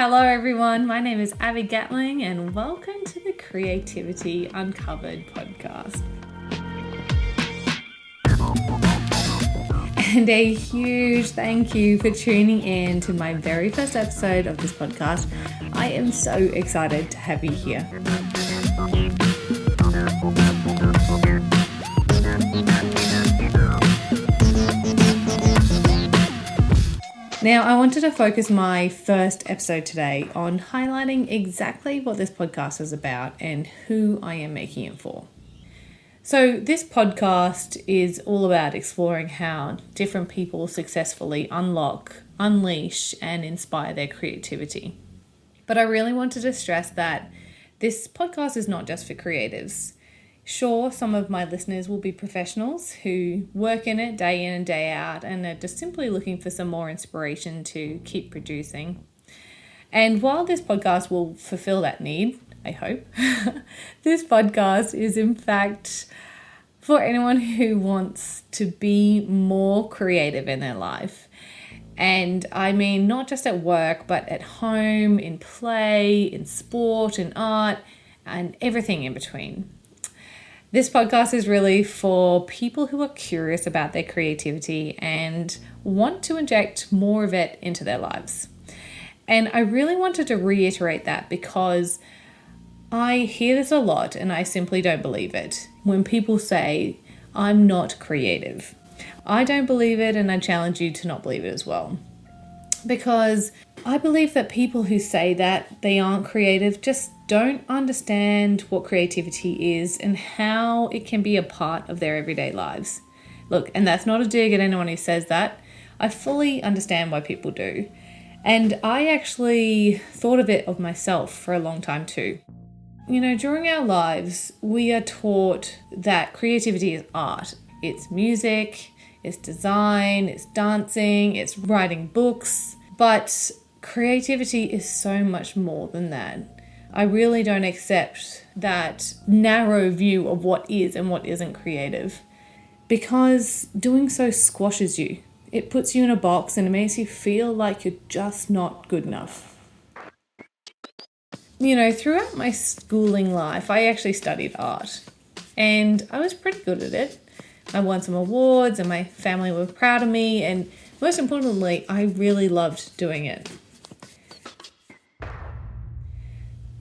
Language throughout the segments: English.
Hello everyone, my name is Abby Gatling and welcome to the Creativity Uncovered podcast. And a huge thank you for tuning in to my very first episode of this podcast. I am so excited to have you here. Now, I wanted to focus my first episode today on highlighting exactly what this podcast is about and who I am making it for. So this podcast is all about exploring how different people successfully unlock, unleash, and inspire their creativity. But I really wanted to stress that this podcast is not just for creatives. Sure, some of my listeners will be professionals who work in it day in and day out and are just simply looking for some more inspiration to keep producing. And while this podcast will fulfill that need, I hope, this podcast is in fact for anyone who wants to be more creative in their life. And I mean, not just at work, but at home, in play, in sport, in art, and everything in between. This podcast is really for people who are curious about their creativity and want to inject more of it into their lives. And I really wanted to reiterate that because I hear this a lot and I simply don't believe it. When people say, I'm not creative, I don't believe it, and I challenge you to not believe it as well. Because I believe that people who say that they aren't creative just don't understand what creativity is and how it can be a part of their everyday lives. Look, and that's not a dig at anyone who says that. I fully understand why people do. And I actually thought a bit of myself for a long time too. You know, during our lives, we are taught that creativity is art. It's music, it's design, it's dancing, it's writing books. But creativity is so much more than that. I really don't accept that narrow view of what is and what isn't creative, because doing so squashes you. It puts you in a box and it makes you feel like you're just not good enough. You know, throughout my schooling life, I actually studied art and I was pretty good at it. I won some awards and my family were proud of me, and most importantly, I really loved doing it.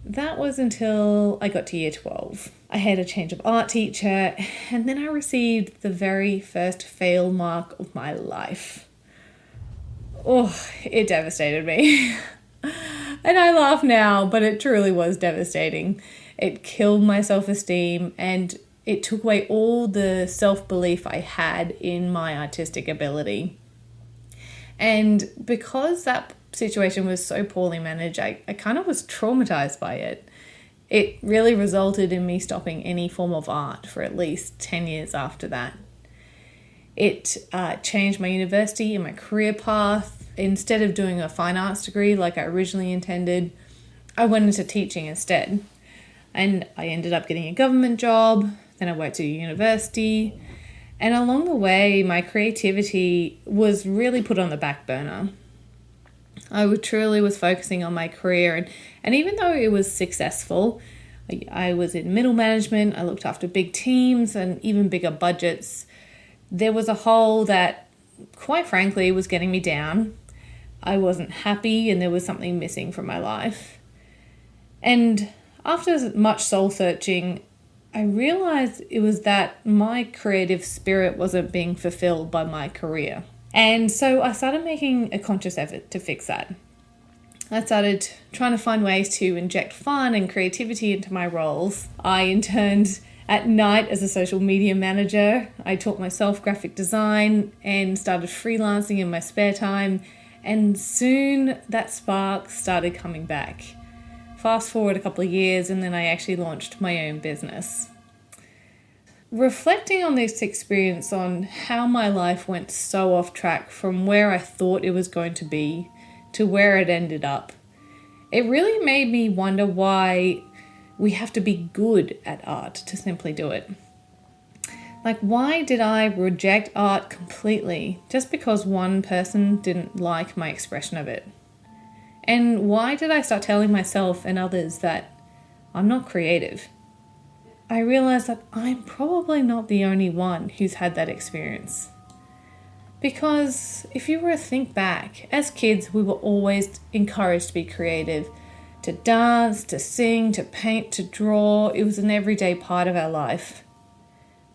That was until I got to year 12. I had a change of art teacher, and then I received the very first fail mark of my life. Oh, it devastated me. And I laugh now, but it truly was devastating. It killed my self-esteem and it took away all the self-belief I had in my artistic ability. And because that situation was so poorly managed, I kind of was traumatized by it. It really resulted in me stopping any form of art for at least 10 years after that. It changed my university and my career path. Instead of doing a fine arts degree like I originally intended, I went into teaching instead. And I ended up getting a government job. Then I worked at a university. And along the way, my creativity was really put on the back burner. I truly was focusing on my career, and even though it was successful, I was in middle management, I looked after big teams and even bigger budgets, there was a hole that, quite frankly, was getting me down. I wasn't happy and there was something missing from my life. And after much soul searching, I realized it was that my creative spirit wasn't being fulfilled by my career. And so I started making a conscious effort to fix that. I started trying to find ways to inject fun and creativity into my roles. I interned at night as a social media manager. I taught myself graphic design and started freelancing in my spare time. And soon that spark started coming back. Fast forward a couple of years and then I actually launched my own business. Reflecting on this experience, on how my life went so off track from where I thought it was going to be to where it ended up, it really made me wonder why we have to be good at art to simply do it. Like, why did I reject art completely just because one person didn't like my expression of it? And why did I start telling myself and others that I'm not creative? I realized that I'm probably not the only one who's had that experience. Because if you were to think back, as kids, we were always encouraged to be creative, to dance, to sing, to paint, to draw. It was an everyday part of our life.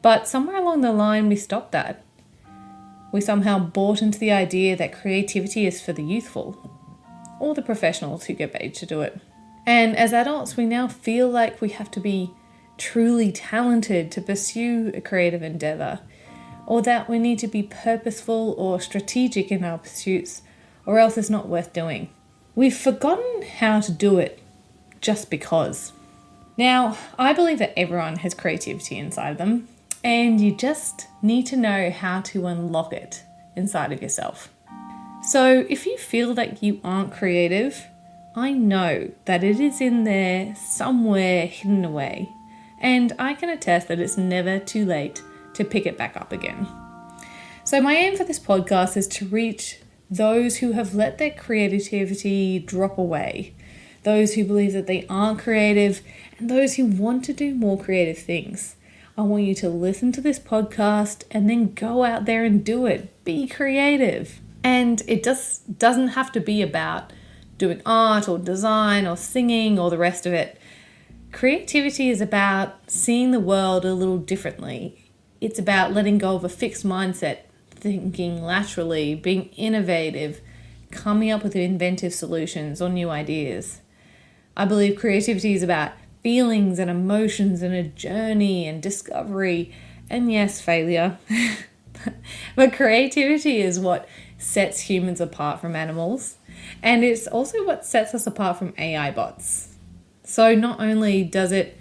But somewhere along the line, we stopped that. We somehow bought into the idea that creativity is for the youthful, or the professionals who get paid to do it. And as adults, we now feel like we have to be truly talented to pursue a creative endeavour, or that we need to be purposeful or strategic in our pursuits, or else it's not worth doing. We've forgotten how to do it just because. Now, I believe that everyone has creativity inside them, and you just need to know how to unlock it inside of yourself. So if you feel that you aren't creative, I know that it is in there somewhere hidden away, and I can attest that it's never too late to pick it back up again. So my aim for this podcast is to reach those who have let their creativity drop away, those who believe that they aren't creative, and those who want to do more creative things. I want you to listen to this podcast and then go out there and do it. Be creative. And it just doesn't have to be about doing art or design or singing or the rest of it. Creativity is about seeing the world a little differently. It's about letting go of a fixed mindset, thinking laterally, being innovative, coming up with inventive solutions or new ideas. I believe creativity is about feelings and emotions and a journey and discovery and yes, failure. But creativity is what sets humans apart from animals, and it's also what sets us apart from AI bots. So not only does it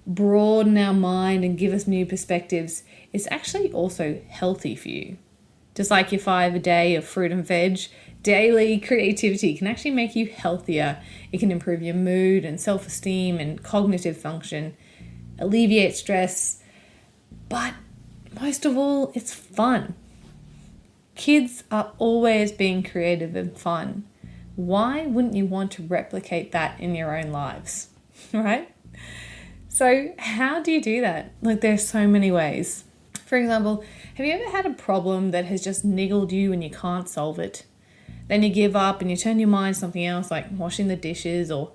broaden our mind and give us new perspectives, it's actually also healthy for you. Just like your 5 a day of fruit and veg, daily creativity can actually make you healthier. It can improve your mood and self-esteem and cognitive function, alleviate stress, but most of all, it's fun. Kids are always being creative and fun. Why wouldn't you want to replicate that in your own lives, right? So how do you do that? There's so many ways. For example, have you ever had a problem that has just niggled you and you can't solve it? Then you give up and you turn your mind to something else, like washing the dishes or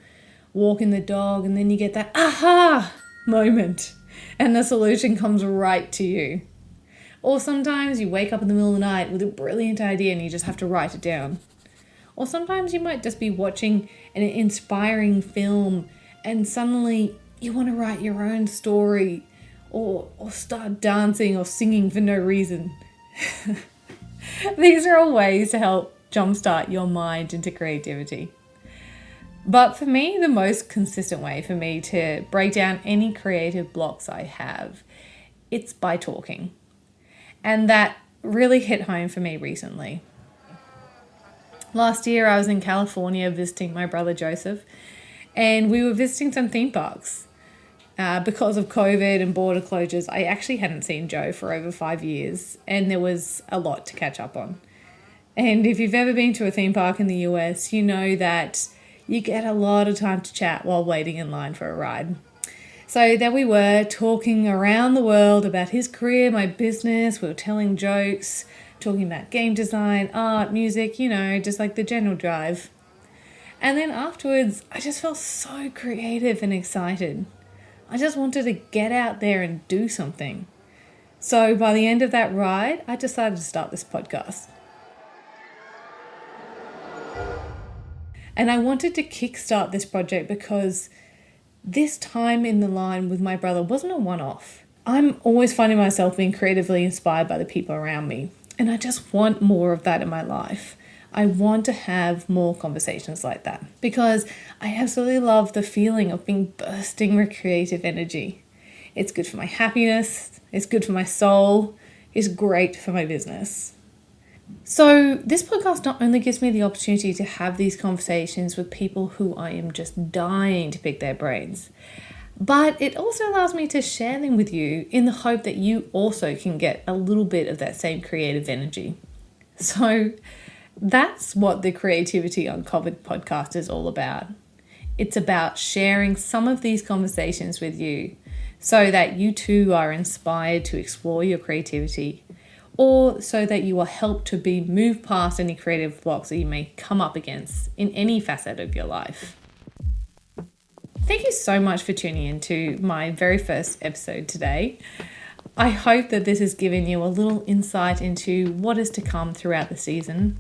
walking the dog, and then you get that aha moment and the solution comes right to you. Or sometimes you wake up in the middle of the night with a brilliant idea and you just have to write it down. Or sometimes you might just be watching an inspiring film and suddenly you want to write your own story or start dancing or singing for no reason. These are all ways to help jumpstart your mind into creativity. But for me, the most consistent way for me to break down any creative blocks I have, it's by talking. And that really hit home for me recently. Last year, I was in California visiting my brother Joseph, and we were visiting some theme parks. Because of COVID and border closures, I actually hadn't seen Joe for over 5 years, and there was a lot to catch up on. And if you've ever been to a theme park in the US, you know that you get a lot of time to chat while waiting in line for a ride. So there we were, talking around the world about his career, my business. We were telling jokes, talking about game design, art, music, just like the general drive. And then afterwards, I just felt so creative and excited. I just wanted to get out there and do something. So by the end of that ride, I decided to start this podcast. And I wanted to kickstart this project because this time in the line with my brother wasn't a one-off. I'm always finding myself being creatively inspired by the people around me. And I just want more of that in my life. I want to have more conversations like that because I absolutely love the feeling of being bursting with creative energy. It's good for my happiness. It's good for my soul. It's great for my business. So this podcast not only gives me the opportunity to have these conversations with people who I am just dying to pick their brains, but it also allows me to share them with you in the hope that you also can get a little bit of that same creative energy. So That's what the Creativity Uncovered podcast is all about. It's about sharing some of these conversations with you so that you too are inspired to explore your creativity, or so that you are helped to be moved past any creative blocks that you may come up against in any facet of your life. Thank you so much for tuning in to my very first episode today. I hope that this has given you a little insight into what is to come throughout the season,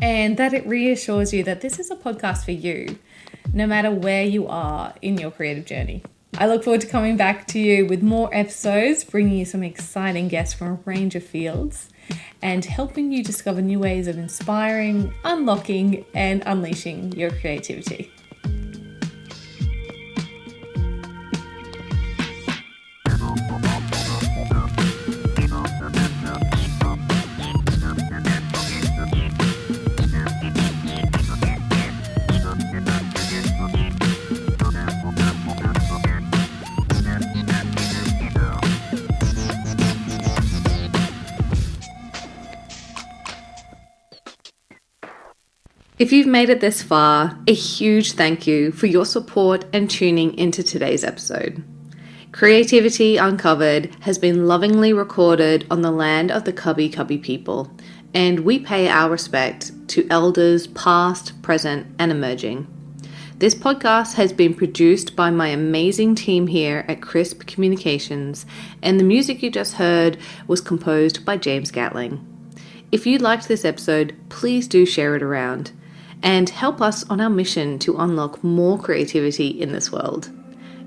and that it reassures you that this is a podcast for you, no matter where you are in your creative journey. I look forward to coming back to you with more episodes, bringing you some exciting guests from a range of fields, and helping you discover new ways of inspiring, unlocking, and unleashing your creativity. If you've made it this far, a huge thank you for your support and tuning into today's episode. Creativity Uncovered has been lovingly recorded on the land of the Cubby Cubby people, and we pay our respect to elders past, present, and emerging. This podcast has been produced by my amazing team here at Crisp Communications, and the music you just heard was composed by James Gatling. If you liked this episode, please do share it around and help us on our mission to unlock more creativity in this world.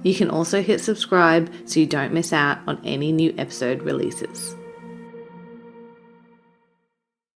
You can also hit subscribe so you don't miss out on any new episode releases.